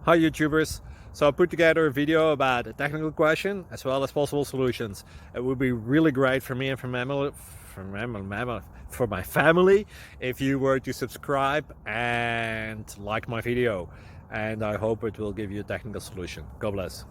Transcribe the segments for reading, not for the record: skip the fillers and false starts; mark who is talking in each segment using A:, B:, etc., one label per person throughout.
A: Hi YouTubers! So I put together a video about a technical question as well as possible solutions. It would be really great for me and for my family if you were to subscribe and like my video, and I hope it will give you a technical solution. God bless.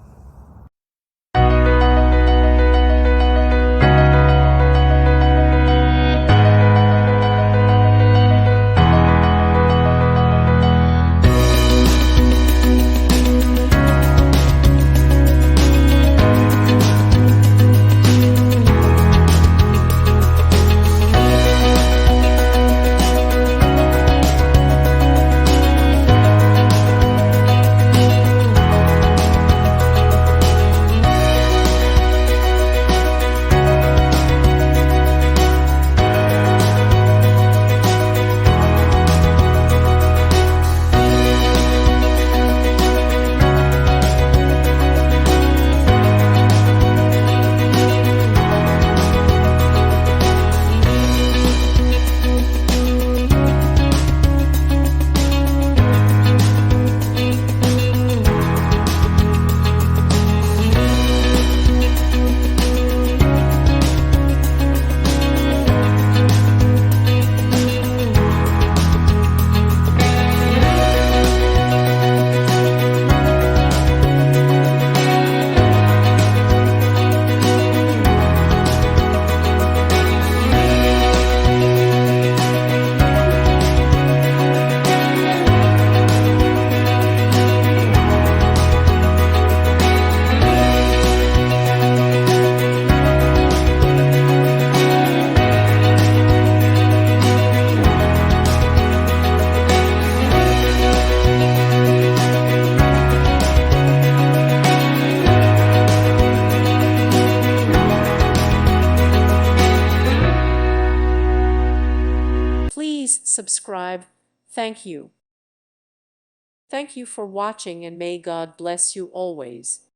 B: Please subscribe. Thank you. Thank you for watching, and may God bless you always.